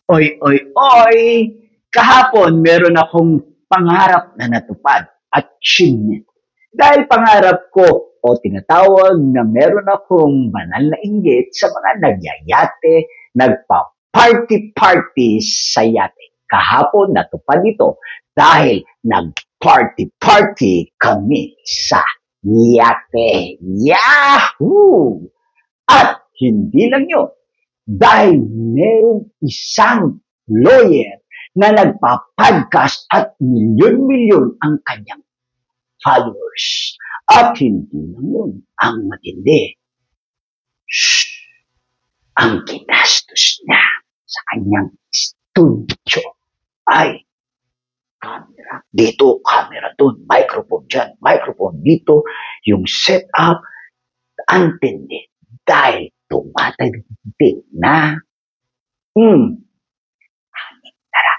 Oy, oy, oy! Kahapon meron akong pangarap na natupad, achievement. Dahil pangarap ko o tinatawag na meron akong banal na inggit sa mga nagyayate, nagpa-party-party sa yate. Kahapon natupad ito dahil nag-party-party kami sa yate. Yahoo! At hindi lang yun, dahil merong isang lawyer na nagpa-podcast at milyon-milyon ang kanyang followers. At hindi lang yun ang matindi. Shh! Ang ginastos niya sa kanyang studio ay camera dito, camera doon, microphone dyan, microphone dito, yung setup, antindi. Dahil tumatagpig na tara,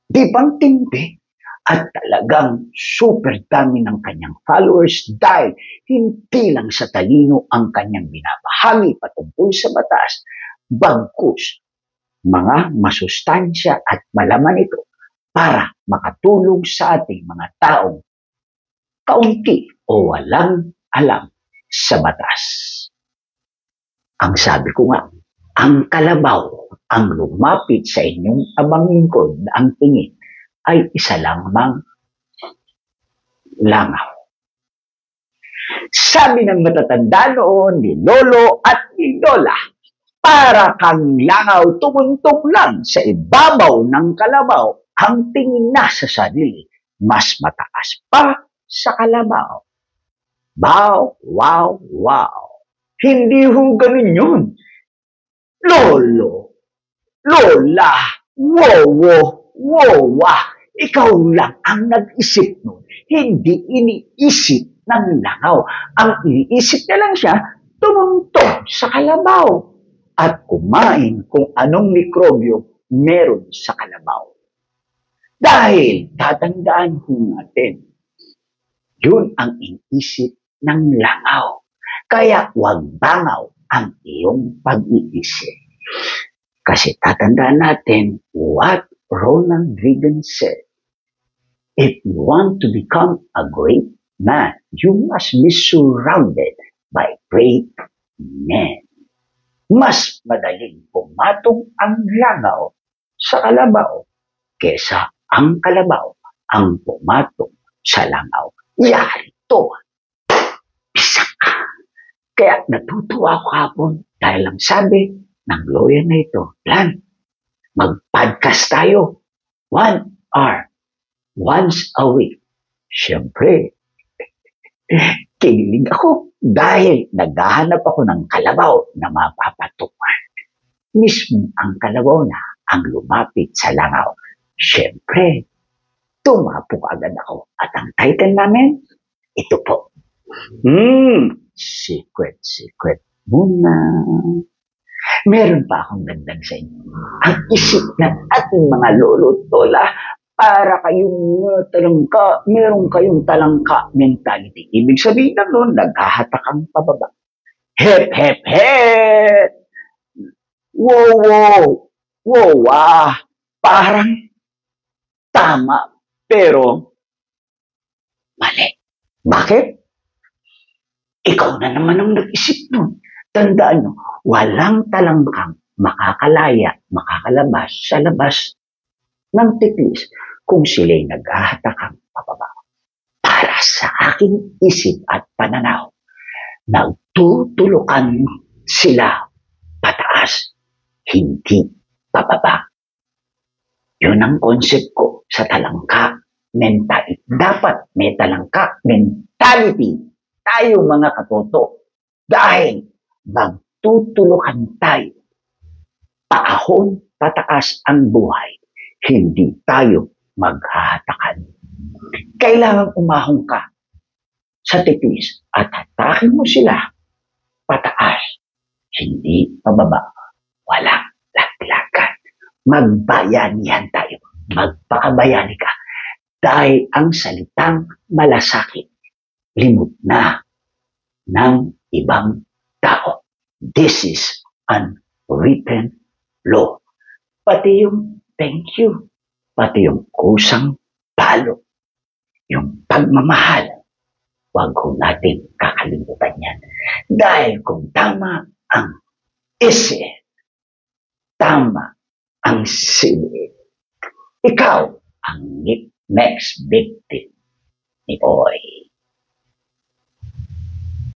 di bang tindi? At talagang super dami ng kanyang followers dahil hindi lang sa talino ang kanyang binabahagi patungkol sa batas, bagkus mga masustansya at malaman ito para makatulong sa ating mga taong kaunti o walang alam sa batas. Ang sabi ko nga, ang kalabaw ang lumapit sa inyong abangingkod na ang tingin ay isa lamang langaw. Sabi ng matatanda noon ni Lolo at ni Lola, para kang langaw tumuntong lang sa ibabaw ng kalabaw, ang tingin na sa sarili, mas mataas pa sa kalabaw. Wow, wow, wow. Hindi ho ganun yun. Lolo, Lola, wowo, wowa. Ikaw lang ang nag-isip nun. Hindi iniisip ng langaw. Ang iniisip na lang siya, tumuntong sa kalabaw at kumain kung anong mikrobyo meron sa kalabaw. Dahil tatandaan ho natin, yun ang iniisip ng langaw. Kaya wag bangaw ang iyong pag-iisip. Kasi tatandaan natin what Ronald Reagan said. If you want to become a great man, you must be surrounded by great men. Mas madaling pumatong ang langaw sa kalabaw kesa ang kalabaw ang pumatong sa langaw. Yarito! Isa ka! Kaya natutuwa ako hapon dahil ang sabi ng lawyer na ito, Plan, mag-podcast tayo. 1 hour. Once a week. Siyempre, kinilig ako dahil naghahanap ako ng kalabaw na mapapatungan. Mismo ang kalabaw na ang lumapit sa langaw. Siyempre, tumapok agad ako. At ang title namin, ito po. Secret muna. Meron pa akong dagdag sa inyo. Ang isip ng ating mga lolo at lola, para kayong talangka, meron kayong talangka mentality. Ibig sabihin na noon, naghahatak ang pababa. Hep, hep, hep! Wow, wow! Wow, parang tama, pero mali. Bakit? Ikaw na naman ang nag-isip nun. Tandaan nyo, walang talangkang makakalaya, makakalabas sa labas ng tiklis kung sila'y naghahatakang pababa. Para sa aking isip at pananaw, nagtutulukan sila pataas, hindi pababa. Yun ang concept ko sa talangka mentality. Dapat may talangka mentality tayo mga katoto. Dahil magtutulukan tayo, paahon pataas ang buhay. Hindi tayo maghahatakan. Kailangan umahong ka sa tiklis at hatakin mo sila pataas, hindi pababa. Walang laglagan. Magbayanihan tayo. Magpakabayani ka. Dahil ang salitang malasakit, limot na ng ibang tao. This is unwritten law. pati yung thank you, pati yung kusang palo, yung pagmamahal. Huwag ko natin kakalimutan yan. Dahil kung tama ang isip, tama ang silid, ikaw ang next victim ni Boy.